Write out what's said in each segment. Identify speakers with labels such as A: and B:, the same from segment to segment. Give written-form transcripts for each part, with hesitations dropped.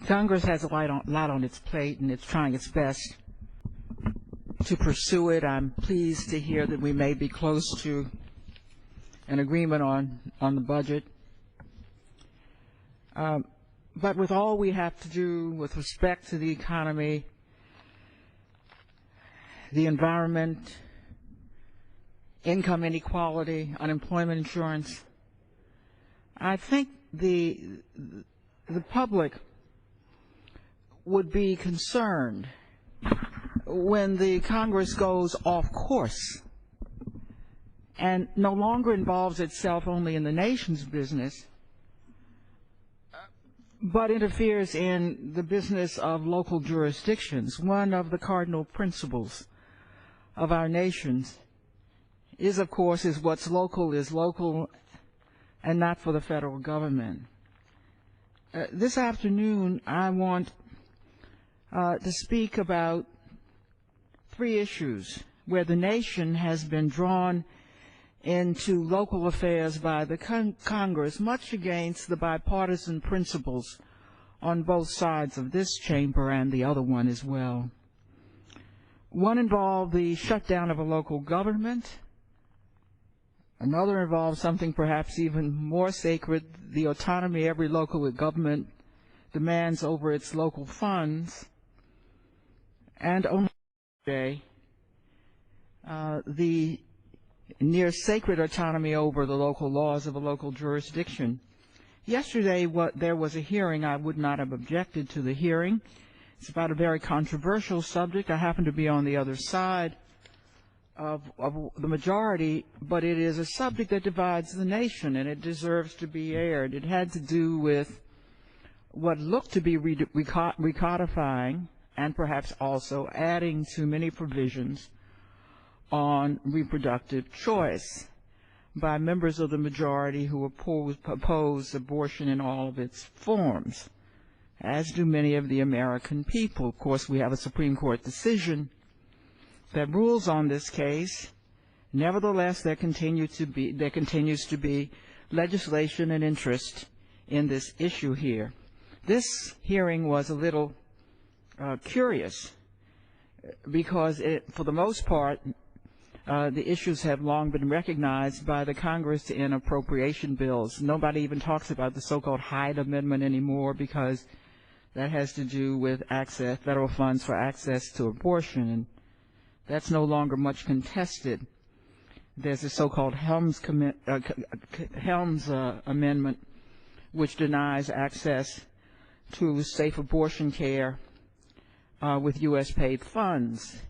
A: Congress has a lot on its plate, and it's trying its best to pursue it. I'm pleased to hear that we may be close to an agreement on the budget. But with all we have to do with respect to the economy, the environment, income inequality, unemployment insurance, I think the public would be concerned when the Congress goes off course and no longer involves itself only in the nation's business, but interferes in the business of local jurisdictions. One of the cardinal principles of our nations is, of course, what's local is local and not for the federal government. This afternoon, I want to speak about three issues where the nation has been drawn into local affairs by the Congress, much against the bipartisan principles on both sides of this chamber and the other one as well. One involved the shutdown of a local government. Another involved something perhaps even more sacred, the autonomy every local government demands over its local funds. And only today, the near sacred autonomy over the local laws of a local jurisdiction. Yesterday, there was a hearing. I would not have objected to the hearing. It's about a very controversial subject. I happen to be on the other side of the majority, but it is a subject that divides the nation, and it deserves to be aired. It had to do with what looked to be recodifying and perhaps also adding to many provisions on reproductive choice by members of the majority who oppose abortion in all of its forms, as do many of the American people. Of course, we have a Supreme Court decision that rules on this case. Nevertheless, there continues to be legislation and interest in this issue here. This hearing was a little curious because for the most part, the issues have long been recognized by the Congress in appropriation bills. Nobody even talks about the so-called Hyde Amendment anymore because that has to do with federal funds for access to abortion, and that's no longer much contested. There's a so-called Helms Amendment, which denies access to safe abortion care with U.S. paid funds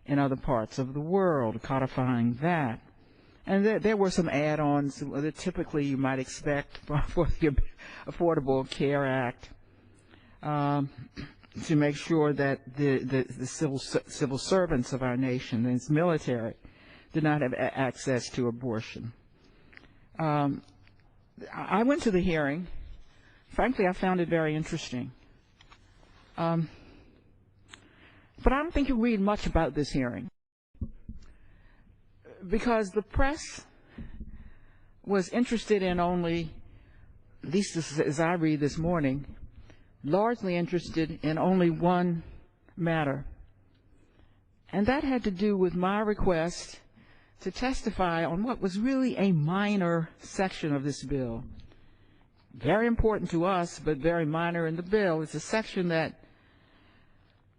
A: in other parts of the world, codifying that. And there were some add-ons that typically you might expect for the Affordable Care Act to make sure that the civil servants of our nation and its military did not have access to abortion. I went to the hearing. Frankly, I found it very interesting. But I don't think you'll read much about this hearing because the press was interested in only, at least as I read this morning, largely interested in only one matter. And that had to do with my request to testify on what was really a minor section of this bill. Very important to us, but very minor in the bill. It's a section that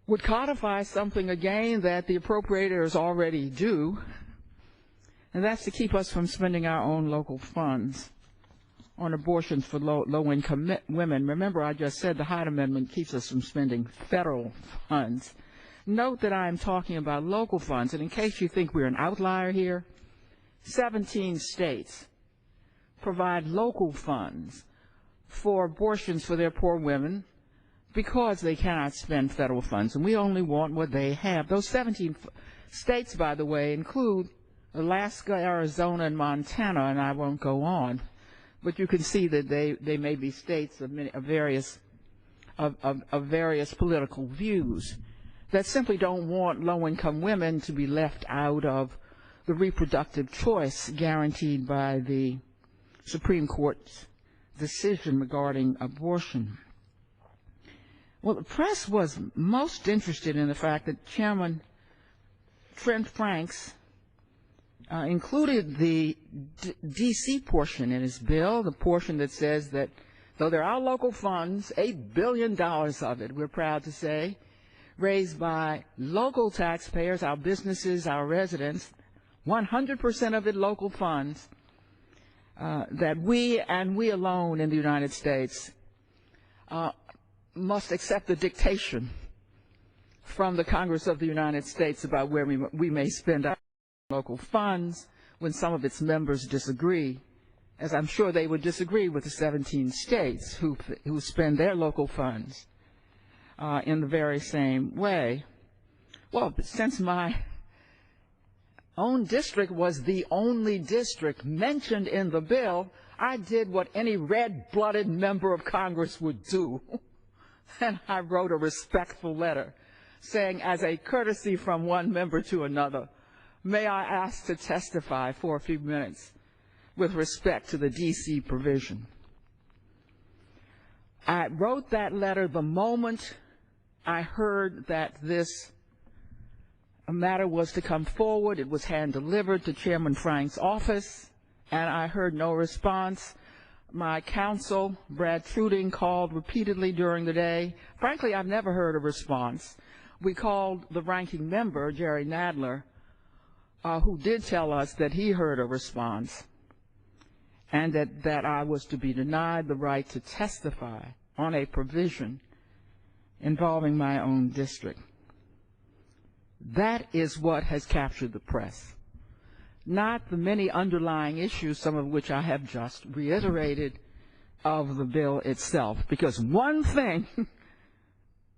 A: would codify something, again, that the appropriators already do, and that's to keep us from spending our own local funds on abortions for low-income women. Remember, I just said the Hyde Amendment keeps us from spending federal funds. Note that I'm talking about local funds, and in case you think we're an outlier here, 17 states provide local funds for abortions for their poor women because they cannot spend federal funds, and we only want what they have. Those 17 states, by the way, include Alaska, Arizona, and Montana, and I won't go on. But you can see that they may be states of various political views that simply don't want low-income women to be left out of the reproductive choice guaranteed by the Supreme Court's decision regarding abortion. Well, the press was most interested in the fact that Chairman Trent Franks included the D.C. portion in his bill, the portion that says that though there are local funds, $8 billion of it, we're proud to say, raised by local taxpayers, our businesses, our residents, 100% of it local funds, that we and we alone in the United States must accept the dictation from the Congress of the United States about where we may spend our local funds when some of its members disagree, as I'm sure they would disagree with the 17 states who spend their local funds in the very same way. Well, since my own district was the only district mentioned in the bill, I did what any red-blooded member of Congress would do, and I wrote a respectful letter saying, as a courtesy from one member to another, may I ask to testify for a few minutes with respect to the D.C. provision. I wrote that letter the moment I heard that this matter was to come forward. It was hand-delivered to Chairman Frank's office, and I heard no response. My counsel, Brad Truding, called repeatedly during the day. Frankly, I've never heard a response. We called the ranking member, Jerry Nadler, who did tell us that he heard a response and that I was to be denied the right to testify on a provision involving my own district. That is what has captured the press, not the many underlying issues, some of which I have just reiterated, of the bill itself. Because one thing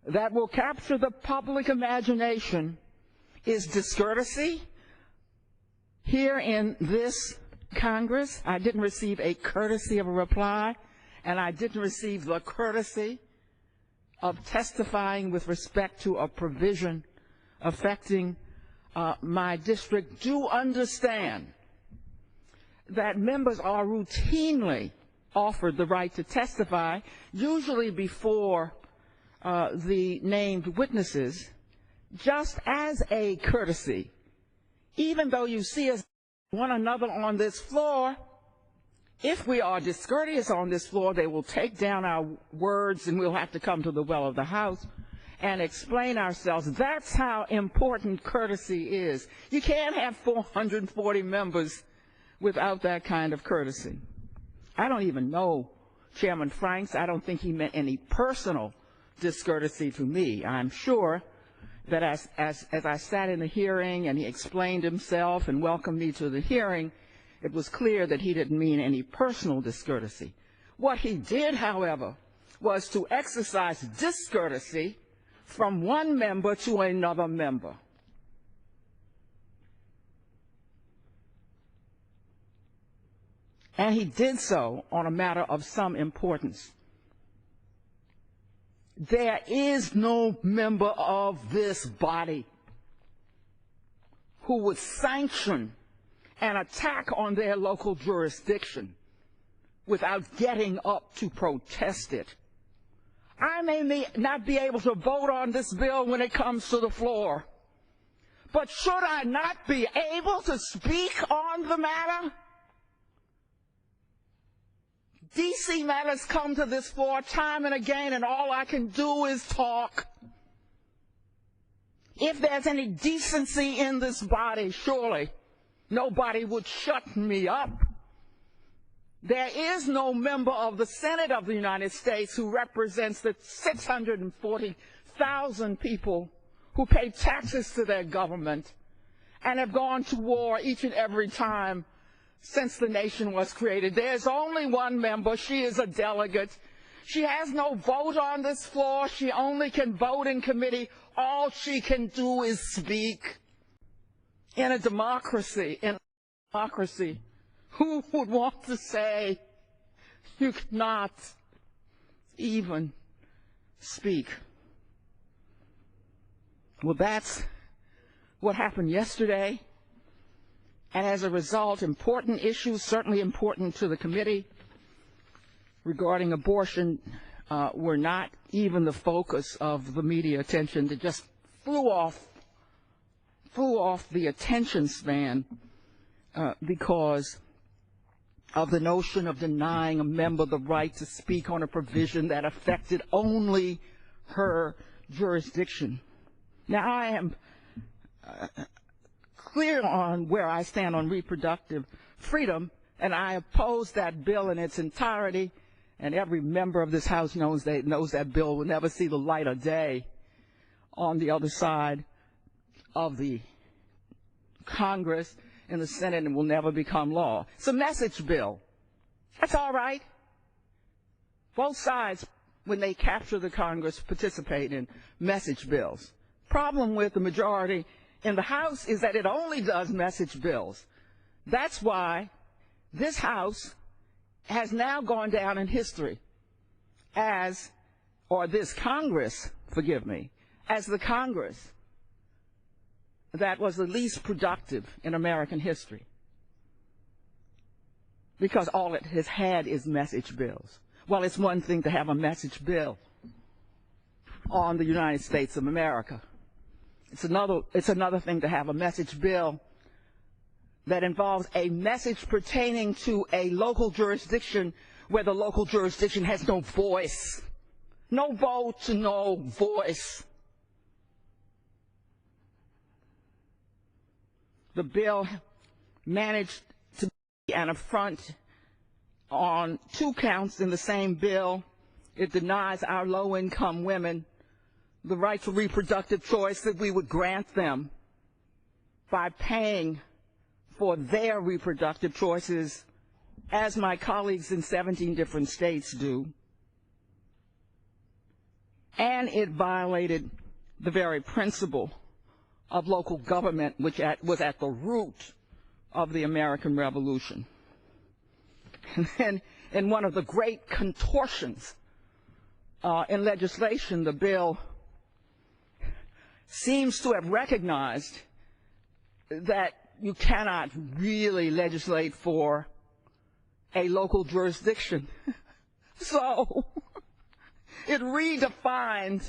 A: that will capture the public imagination is discourtesy. Here in this Congress, I didn't receive a courtesy of a reply, and I didn't receive the courtesy of testifying with respect to a provision affecting my district. Do understand that members are routinely offered the right to testify, usually before the named witnesses, just as a courtesy. Even though you see us one another on this floor, if we are discourteous on this floor, they will take down our words and we'll have to come to the well of the House and explain ourselves. That's how important courtesy is. You can't have 440 members without that kind of courtesy. I don't even know Chairman Franks. I don't think he meant any personal discourtesy to me. I'm sure that as I sat in the hearing and he explained himself and welcomed me to the hearing, it was clear that he didn't mean any personal discourtesy. What he did, however, was to exercise discourtesy from one member to another member. And he did so on a matter of some importance. There is no member of this body who would sanction an attack on their local jurisdiction without getting up to protest it. I may not be able to vote on this bill when it comes to the floor, but should I not be able to speak on the matter? D.C. matters come to this floor time and again, and all I can do is talk. If there's any decency in this body, surely nobody would shut me up. There is no member of the Senate of the United States who represents the 640,000 people who pay taxes to their government and have gone to war each and every time since the nation was created. There's only one member. She is a delegate. She has no vote on this floor. She only can vote in committee. All she can do is speak. In a democracy, who would want to say you cannot even speak? Well, that's what happened yesterday. And as a result, important issues, certainly important to the committee, regarding abortion, were not even the focus of the media attention, that just flew off the attention span because of the notion of denying a member the right to speak on a provision that affected only her jurisdiction. Now, I am clear on where I stand on reproductive freedom, and I oppose that bill in its entirety, and every member of this House knows that bill will never see the light of day on the other side of the Congress in the Senate and will never become law. It's a message bill. That's all right. Both sides, when they capture the Congress, participate in message bills. Problem with the majority in the House is that it only does message bills. That's why this House has now gone down in history as, or this Congress, forgive me, as the Congress that was the least productive in American history, because all it has had is message bills. Well, it's one thing to have a message bill on the United States of America. It's another thing to have a message bill that involves a message pertaining to a local jurisdiction where the local jurisdiction has no voice, no vote, no voice. The bill managed to be an affront on 2 counts in the same bill. It denies our low-income women the right to reproductive choice that we would grant them by paying for their reproductive choices, as my colleagues in 17 different states do. And it violated the very principle of local government, which was at the root of the American Revolution. And then, in one of the great contortions in legislation, the bill seems to have recognized that you cannot really legislate for a local jurisdiction. So it redefined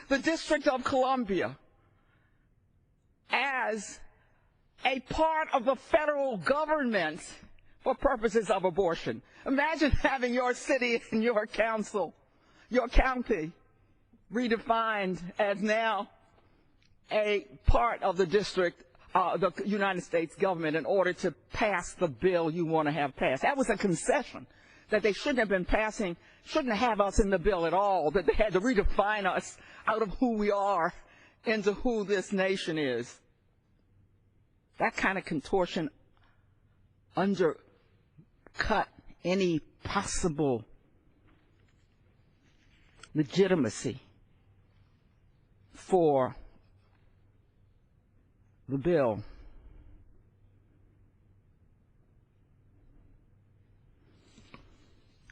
A: the District of Columbia as a part of the federal government for purposes of abortion. Imagine having your city and your council, your county, redefined as now a part of the district, the United States government, in order to pass the bill you want to have passed. That was a concession that they shouldn't have been passing, shouldn't have us in the bill at all, that they had to redefine us out of who we are into who this nation is. That kind of contortion undercut any possible legitimacy for the bill.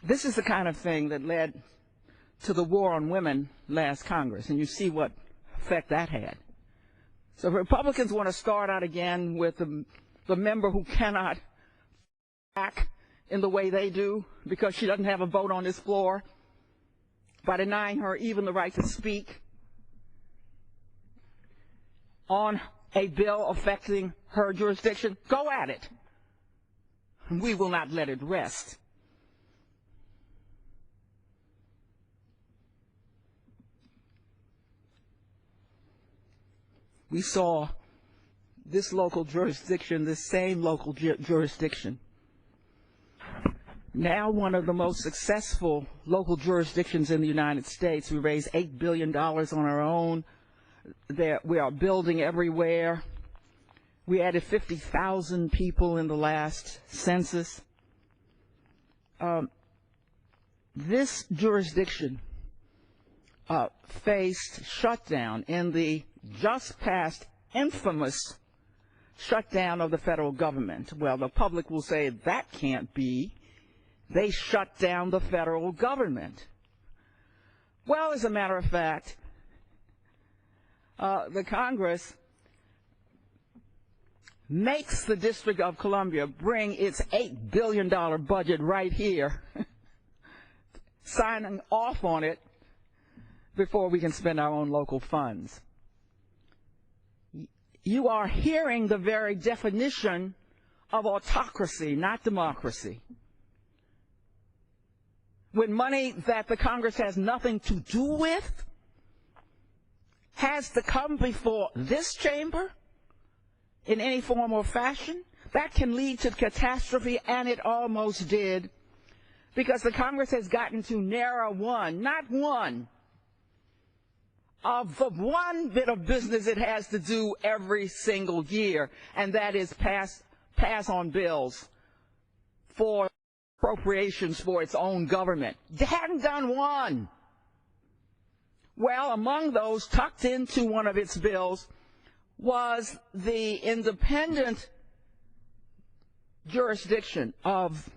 A: This is the kind of thing that led to the war on women last Congress, and you see what effect that had. So Republicans want to start out again with the member who cannot act in the way they do because she doesn't have a vote on this floor, by denying her even the right to speak on a bill affecting her jurisdiction. Go at it. We will not let it rest. We saw this local jurisdiction, this same local jurisdiction, now one of the most successful local jurisdictions in the United States. We raised $8 billion on our own. We are building everywhere. We added 50,000 people in the last census. This jurisdiction faced shutdown in the just past infamous shutdown of the federal government. Well, the public will say that can't be. They shut down the federal government. Well, as a matter of fact, the Congress makes the District of Columbia bring its $8 billion budget right here signing off on it before we can spend our own local funds. You are hearing the very definition of autocracy, not democracy. When money that the Congress has nothing to do with has to come before this chamber in any form or fashion, that can lead to catastrophe, and it almost did, because the Congress has gotten to narrow not one, of the one bit of business it has to do every single year, and that is pass on bills for appropriations for its own government. They hadn't done one. Well, among those, tucked into one of its bills, was the independent jurisdiction of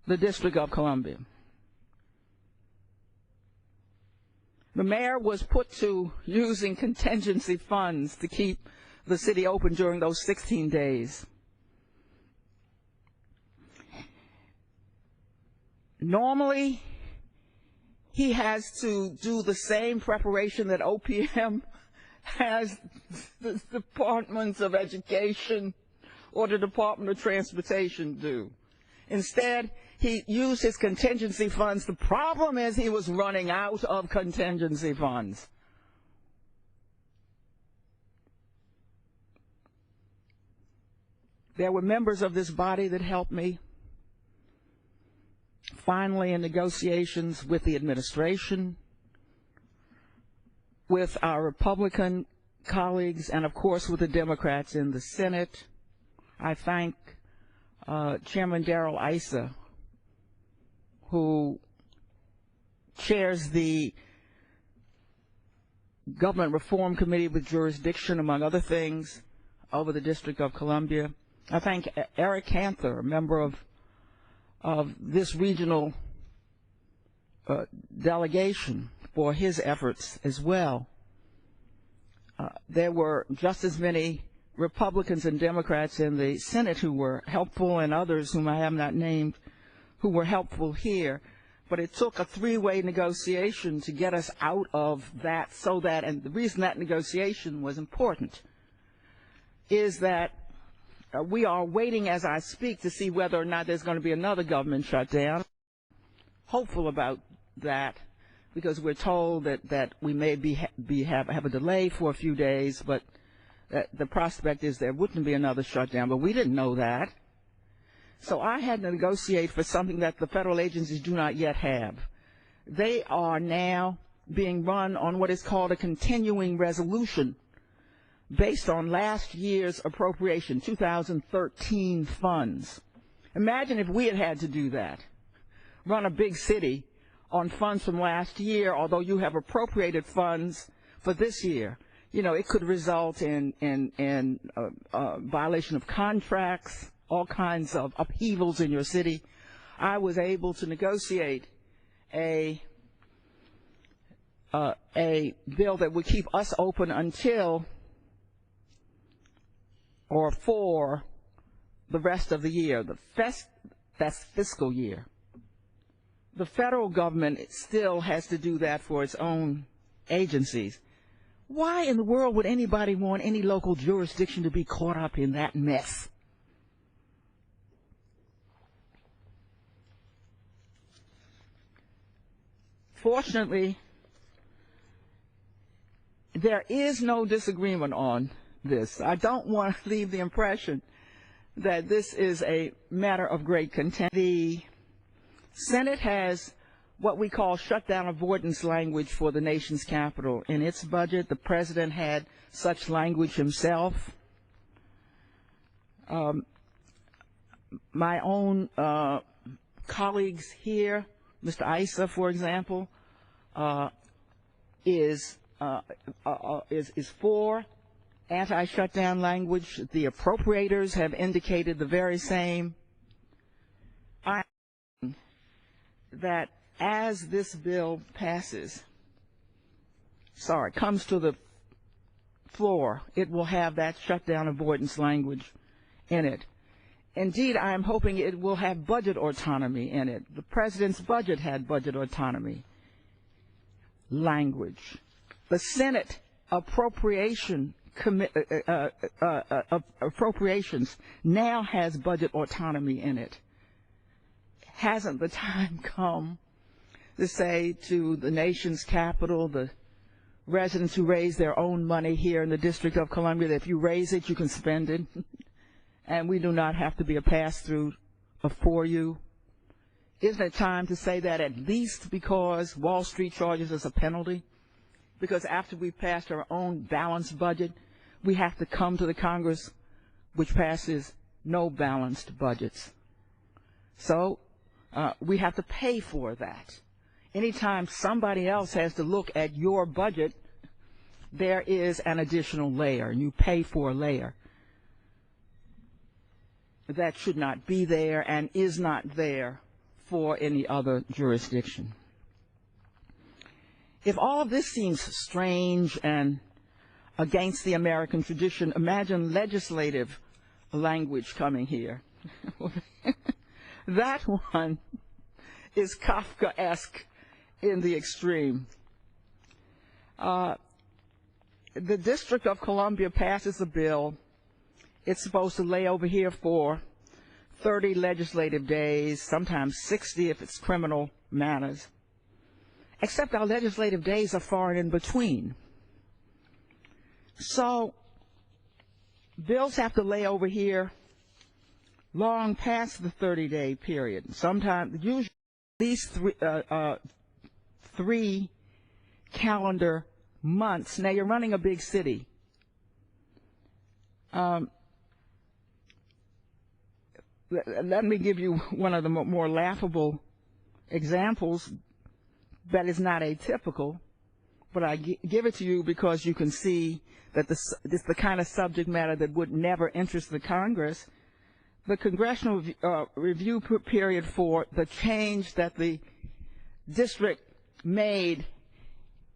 A: the District of Columbia. The mayor was put to using contingency funds to keep the city open during those 16 days. Normally, he has to do the same preparation that OPM has the Departments of Education or the Department of Transportation do. Instead, he used his contingency funds. The problem is he was running out of contingency funds. There were members of this body that helped me. Finally, in negotiations with the administration, with our Republican colleagues, and of course with the Democrats in the Senate, I thank Chairman Darrell Issa, who chairs the Government Reform Committee with jurisdiction, among other things, over the District of Columbia. I thank Eric Cantor, a member of this regional delegation, for his efforts as well. There were just as many Republicans and Democrats in the Senate who were helpful, and others whom I have not named who were helpful here. But it took a three-way negotiation to get us out of that, and the reason that negotiation was important is that we are waiting as I speak to see whether or not there's going to be another government shutdown. Hopeful about that, because we're told that we may have a delay for a few days, but the prospect is there wouldn't be another shutdown, but we didn't know that. So I had to negotiate for something that the federal agencies do not yet have. They are now being run on what is called a continuing resolution based on last year's appropriation, 2013 funds. Imagine if we had had to do that, run a big city on funds from last year, although you have appropriated funds for this year. You know, it could result in violation of contracts, all kinds of upheavals in your city. I was able to negotiate a bill that would keep us open until or for the rest of the year, that's fiscal year. The federal government still has to do that for its own agencies. Why in the world would anybody want any local jurisdiction to be caught up in that mess? Fortunately, there is no disagreement on this. I don't want to leave the impression that this is a matter of great content. The Senate has what we call shutdown avoidance language for the nation's capital. In its budget, the president had such language himself. My own colleagues here, Mr. Issa, for example, is for anti-shutdown language. The appropriators have indicated the very same. I think that as this bill comes to the floor, it will have that shutdown avoidance language in it. Indeed, I am hoping it will have budget autonomy in it. The president's budget had budget autonomy language. The Senate appropriations now has budget autonomy in it. Hasn't the time come to say to the nation's capital, the residents who raise their own money here in the District of Columbia, that if you raise it, you can spend it, and we do not have to be a pass-through for you? Isn't it time to say that, at least because Wall Street charges us a penalty? Because after we've passed our own balanced budget, we have to come to the Congress which passes no balanced budgets. So we have to pay for that. Anytime somebody else has to look at your budget, there is an additional layer, and you pay for a layer that should not be there and is not there for any other jurisdiction. If all of this seems strange and against the American tradition, imagine legislative language coming here. That one is Kafkaesque in the extreme. The District of Columbia passes a bill. It's supposed to lay over here for 30 legislative days, sometimes 60 if it's criminal matters. Except our legislative days are far and in between. So bills have to lay over here long past the 30-day period. Sometimes, usually at least three calendar months. Now, you're running a big city. Let me give you one of the more laughable examples that is not atypical, but I give it to you because you can see that this is the kind of subject matter that would never interest the Congress. The congressional review period for the change that the district made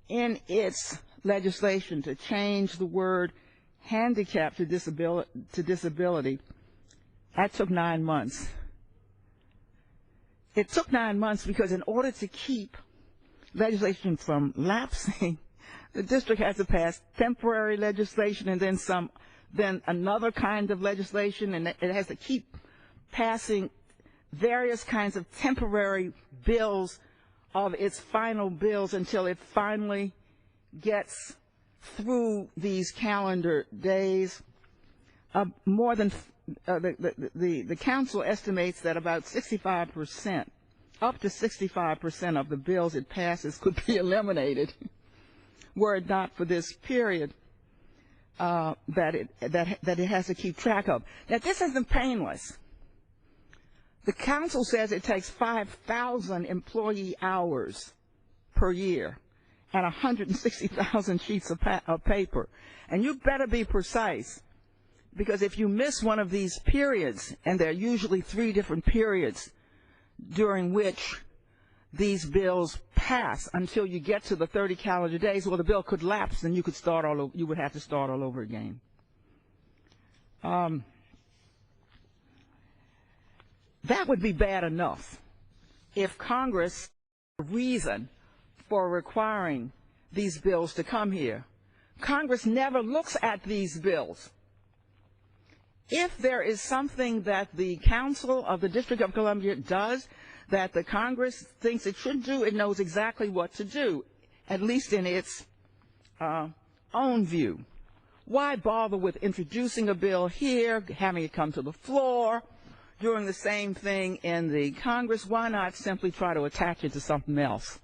A: in its legislation to change the word handicap to disability, that took 9 months. It took 9 months because in order to keep legislation from lapsing, the district has to pass temporary legislation and then another kind of legislation, and it has to keep passing various kinds of temporary bills of its final bills until it finally gets through these calendar days. More than the council estimates that about 65%, up to 65% of the bills it passes could be eliminated were it not for this period that it has to keep track of. Now, this isn't painless. The council says it takes 5,000 employee hours per year and 160,000 sheets of paper. And you better be precise, because if you miss one of these periods, and there are usually 3 different periods during which these bills pass until you get to the 30 calendar days, well, the bill could lapse and you could start all over. You would have to start all over again. That would be bad enough if Congress had a reason for requiring these bills to come here. Congress never looks at these bills. If there is something that the Council of the District of Columbia does that the Congress thinks it should do, it knows exactly what to do, at least in its own view. Why bother with introducing a bill here, having it come to the floor, doing the same thing in the Congress? Why not simply try to attach it to something else?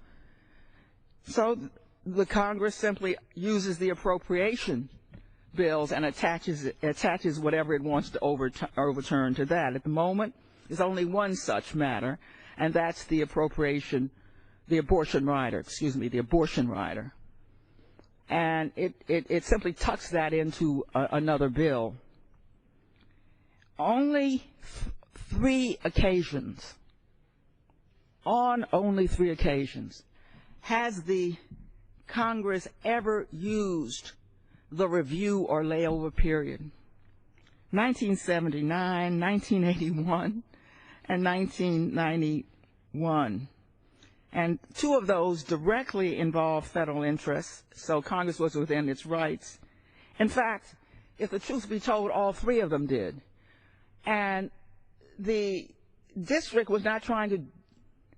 A: So the Congress simply uses the appropriation bills and attaches whatever it wants to overturn to that. At the moment, there's only one such matter, and that's the abortion rider. And it simply tucks that into another bill. Only 3 occasions, on only 3 occasions, has the Congress ever used the review or layover period. 1979, 1981, and 1991. And two of those directly involved federal interests, so Congress was within its rights. In fact, if the truth be told, all three of them did. And the district was not trying to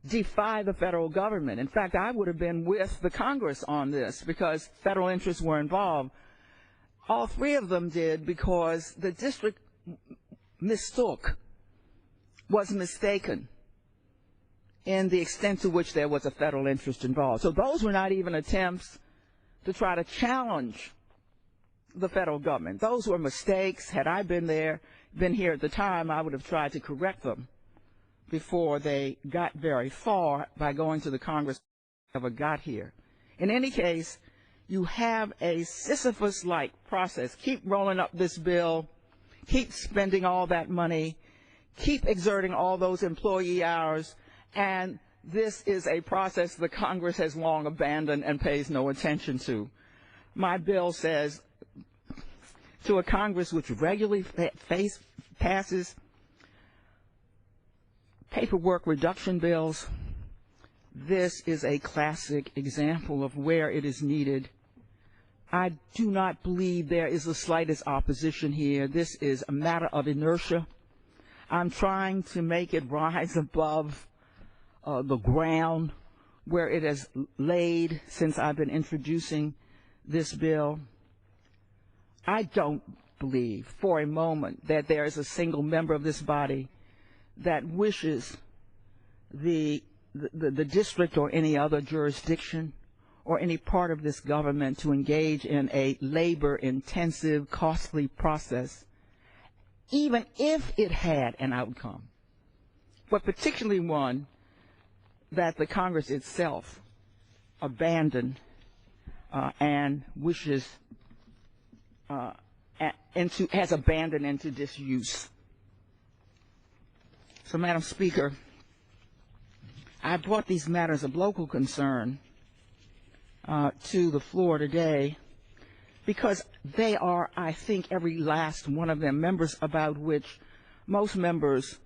A: defy the federal government. In fact, I would have been with the Congress on this because federal interests were involved. All three of them did because the district mistook, was mistaken in the extent to which there was a federal interest involved. So those were not even attempts to try to challenge the federal government. Those were mistakes. Had I been here at the time, I would have tried to correct them before they got very far by going to the Congress ever got here. In any case, you have a Sisyphus-like process. Keep rolling up this bill, keep spending all that money, keep exerting all those employee hours, and this is a process the Congress has long abandoned and pays no attention to. My bill says to a Congress which regularly passes paperwork reduction bills, this is a classic example of where it is needed. I do not believe there is the slightest opposition here. This is a matter of inertia. I'm trying to make it rise above the ground where it has laid since I've been introducing this bill. I don't believe for a moment that there is a single member of this body that wishes the district or any other jurisdiction or any part of this government to engage in a labor-intensive, costly process, even if it had an outcome, but particularly one that the Congress itself abandoned and wishes has abandoned into disuse. So, Madam Speaker, I brought these matters of local concern to the floor today because they are, I think, every last one of them, members about which most members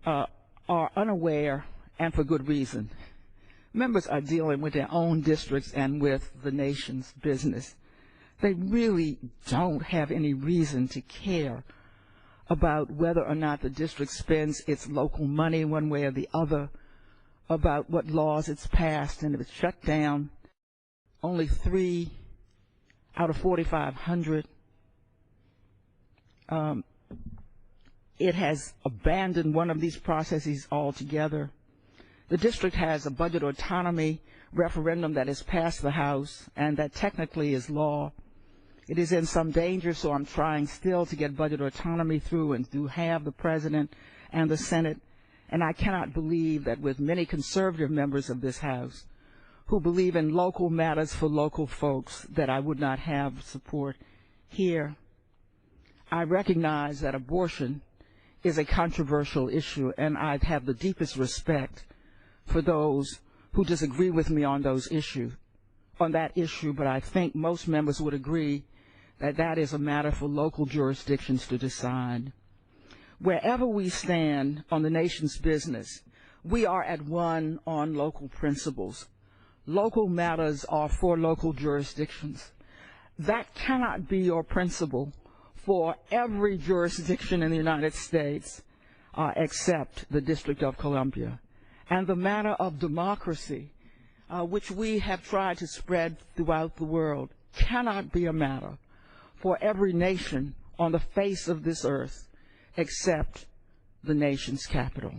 A: are unaware, and for good reason. Members are dealing with their own districts and with the nation's business. They really don't have any reason to care about whether or not the district spends its local money one way or the other, about what laws it's passed, and if it's shut down. Only 3 out of 4,500. It has abandoned one of these processes altogether. The district has a budget autonomy referendum that has passed the House and that technically is law. It is in some danger, so I'm trying still to get budget autonomy through and to have the President and the Senate. And I cannot believe that with many conservative members of this House who believe in local matters for local folks, that I would not have support here. I recognize that abortion is a controversial issue, and I have the deepest respect for those who disagree with me on that issue, but I think most members would agree that that is a matter for local jurisdictions to decide. Wherever we stand on the nation's business, we are at one on local principles. Local matters are for local jurisdictions. That cannot be your principle for every jurisdiction in the United States except the District of Columbia. And the matter of democracy, which we have tried to spread throughout the world, cannot be a matter for every nation on the face of this earth except the nation's capital.